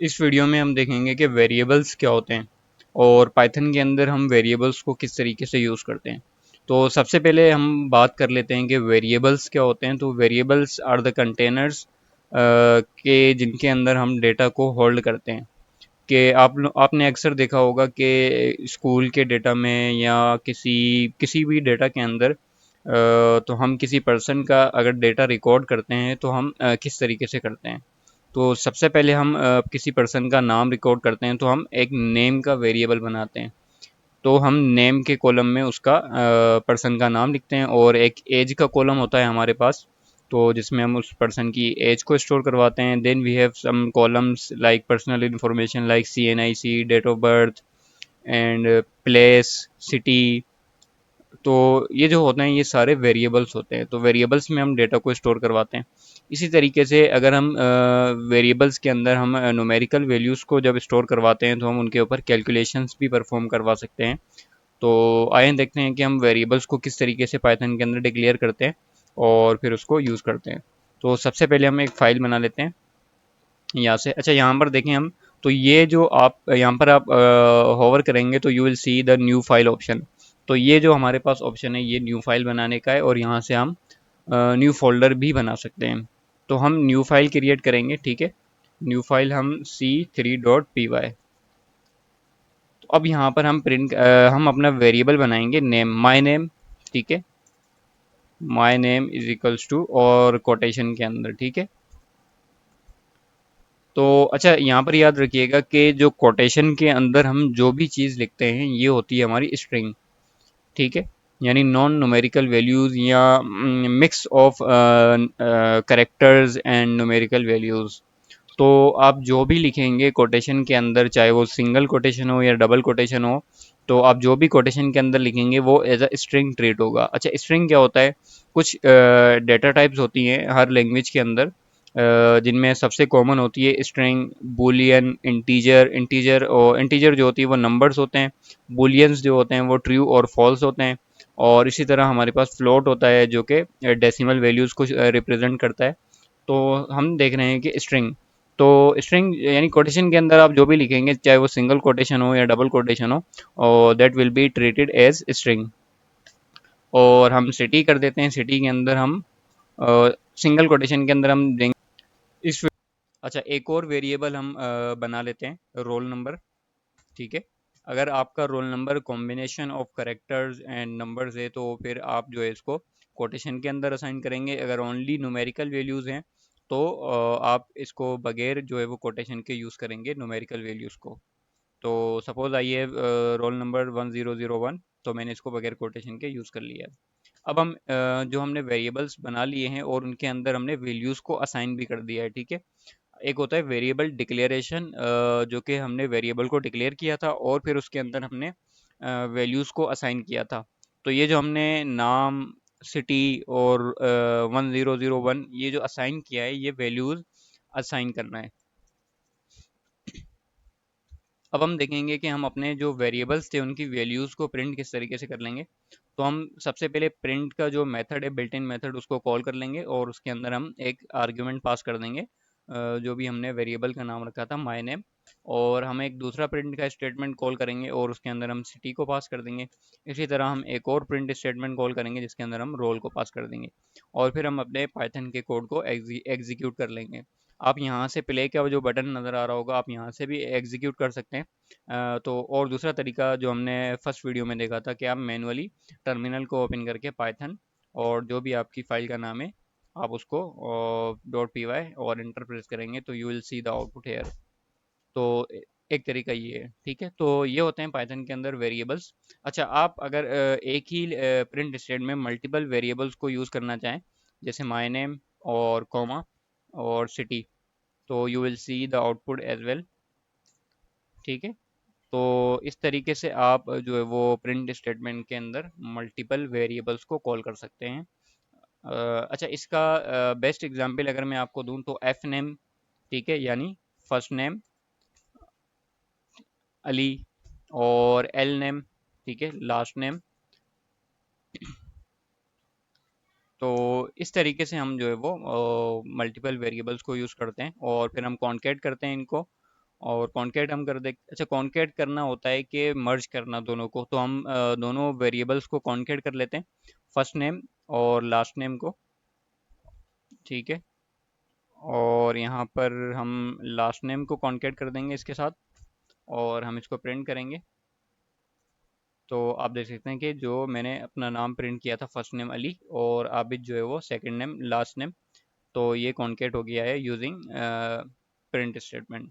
इस वीडियो में हम देखेंगे कि वेरिएबल्स क्या होते हैं और पाइथन के अंदर हम वेरिएबल्स को किस तरीके से यूज़ करते हैं। तो सबसे पहले हम बात कर लेते हैं कि वेरिएबल्स क्या होते हैं। तो वेरिएबल्स आर द कंटेनर्स के जिनके अंदर हम डेटा को होल्ड करते हैं। कि आपने अक्सर देखा होगा कि स्कूल के डेटा में या किसी किसी भी डेटा के अंदर तो हम किसी पर्सन का अगर डेटा रिकॉर्ड करते हैं तो हम किस तरीके से करते हैं। तो सबसे पहले हम किसी पर्सन का नाम रिकॉर्ड करते हैं तो हम एक नेम का वेरिएबल बनाते हैं। तो हम नेम के कॉलम में उसका पर्सन का नाम लिखते हैं और एक एज का कॉलम होता है हमारे पास, तो जिसमें हम उस पर्सन की एज को स्टोर करवाते हैं। Then we have some columns like personal information like CNIC, date of birth and place, city. तो ये जो होते हैं ये सारे वेरिएबल्स होते हैं। तो वेरिएबल्स में हम डेटा को स्टोर करवाते हैं। इसी तरीके से अगर हम वेरिएबल्स के अंदर हम न्यूमेरिकल वैल्यूज़ को जब स्टोर करवाते हैं तो हम उनके ऊपर कैलकुलेशंस भी परफॉर्म करवा सकते हैं। तो आइए देखते हैं कि हम वेरिएबल्स को किस तरीके से पाइथन के अंदर डिक्लेयर करते हैं और फिर उसको यूज़ करते हैं। तो सबसे पहले हम एक फ़ाइल बना लेते हैं यहाँ से। अच्छा, यहाँ पर देखें हम, तो ये जो आप यहाँ पर आप होवर करेंगे तो you will see the new file option. तो ये जो हमारे पास ऑप्शन है ये न्यू फाइल बनाने का है और यहाँ से हम न्यू फोल्डर भी बना सकते हैं। तो हम न्यू फाइल क्रिएट करेंगे, ठीक है। न्यू फाइल हम c3.py। तो अब यहाँ पर हम अपना वेरिएबल बनाएंगे नेम, माई नेम, ठीक है। My name is equals to और कोटेशन के अंदर, ठीक है। तो अच्छा, यहाँ पर याद रखिएगा कि जो कोटेशन के अंदर हम जो भी चीज़ लिखते हैं ये होती है हमारी स्ट्रिंग, ठीक है। यानी नॉन न्यूमेरिकल वैल्यूज़ या mix of characters and numerical values. तो आप जो भी लिखेंगे कोटेशन के अंदर, चाहे वो सिंगल कोटेशन हो या डबल कोटेशन हो, तो आप जो भी कोटेशन के अंदर लिखेंगे वो एज अ स्ट्रिंग ट्रीट होगा। अच्छा, स्ट्रिंग क्या होता है? कुछ डेटा टाइप्स होती हैं हर लैंग्वेज के अंदर, जिनमें सबसे कॉमन होती है स्ट्रिंग, बूलियन, इंटीजर। इंटीजर जो होती है वो नंबर्स होते हैं। बूलियंस जो होते हैं वो ट्रू और फॉल्स होते हैं। और इसी तरह हमारे पास फ्लोट होता है जो कि डेसिमल वैल्यूज़ को रिप्रेजेंट करता है। तो हम देख रहे हैं कि स्ट्रिंग, तो स्ट्रिंग यानी कोटेशन के अंदर आप जो भी लिखेंगे चाहे वो सिंगल कोटेशन हो या डबल कोटेशन हो, और that will be treated as string. और हम सिटी कर देते हैं, सिटी के अंदर हम सिंगल कोटेशन के अंदर हम देंगे इस। अच्छा, एक और वेरिएबल हम बना लेते हैं, रोल नंबर, ठीक है। अगर आपका roll number combination of characters and numbers है तो फिर आप जो है इसको कोटेशन के अंदर असाइन करेंगे। अगर ओनली न्यूमेरिकल वैल्यूज़ हैं तो आप इसको बगैर जो है वो कोटेशन के यूज़ करेंगे न्यूमेरिकल वैल्यूज़ को। तो सपोज़ आइए रोल नंबर 1001, तो मैंने इसको बगैर कोटेशन के यूज़ कर लिया है। अब हम जो हमने वेरिएबल्स बना लिए हैं और उनके अंदर हमने वैल्यूज़ को असाइन भी कर दिया है, ठीक है। एक होता है वेरिएबल डिक्लेरेशन, जो कि हमने वेरिएबल को डिक्लेयर किया था और फिर उसके अंदर हमने वैल्यूज़ को असाइन किया था। तो ये जो हमने नाम, सिटी और 1001 ये जो असाइन किया है ये वैल्यूज़ असाइन करना है। अब हम देखेंगे कि हम अपने जो वेरिएबल्स थे उनकी वैल्यूज़ को प्रिंट किस तरीके से कर लेंगे। तो हम सबसे पहले प्रिंट का जो मेथड है, बिल्ट इन मेथड, उसको कॉल कर लेंगे और उसके अंदर हम एक आर्ग्यूमेंट पास कर देंगे, जो भी हमने वेरिएबल का नाम रखा था माय नेम। और हम एक दूसरा प्रिंट का स्टेटमेंट कॉल करेंगे और उसके अंदर हम सिटी को पास कर देंगे। इसी तरह हम एक और प्रिंट स्टेटमेंट कॉल करेंगे जिसके अंदर हम रोल को पास कर देंगे। और फिर हम अपने पाइथन के कोड को एग्जीक्यूट कर लेंगे। आप यहाँ से प्ले का जो बटन नज़र आ रहा होगा आप यहाँ से भी एग्जीक्यूट कर सकते हैं। तो और दूसरा तरीका जो हमने फर्स्ट वीडियो में देखा था कि आप मैनुअली टर्मिनल को ओपन करके पाइथन और जो भी आपकी फाइल का नाम है आप उसको .py और इंटर प्रेस करेंगे तो you will see the output here. तो एक तरीका ये है, ठीक है। तो ये होते हैं पाइथन के अंदर वेरिएबल्स। अच्छा, आप अगर एक ही प्रिंट स्टेटमेंट में मल्टीपल वेरिएबल्स को यूज़ करना चाहें, जैसे माय नेम और कॉमा और सिटी, तो you will see the output as well, ठीक है। तो इस तरीके से आप जो है वो प्रिंट स्टेटमेंट के अंदर मल्टीपल वेरिएबल्स को कॉल कर सकते हैं। अच्छा, इसका बेस्ट एग्जांपल अगर मैं आपको दूं तो एफ नेम, ठीक है, यानी फर्स्ट नेम अली, और एल नेम, ठीक है, लास्ट नेम। तो इस तरीके से हम जो है वो मल्टीपल वेरिएबल्स को यूज़ करते हैं और फिर हम कॉन्केट करते हैं इनको। और कॉन्केट हम कर दे, अच्छा कॉन्केट करना होता है कि मर्ज करना दोनों को, तो हम दोनों वेरिएबल्स को कॉन्केट कर लेते हैं, फर्स्ट नेम और लास्ट नेम को। ठीक है, और यहाँ पर हम लास्ट नेम को कॉन्केट कर देंगे इसके साथ, और हम इसको प्रिंट करेंगे। तो आप देख सकते हैं कि जो मैंने अपना नाम प्रिंट किया था फर्स्ट नेम अली, और आबिद जो है वो सेकंड नेम लास्ट नेम, तो ये कॉन्केट हो गया है यूजिंग प्रिंट स्टेटमेंट।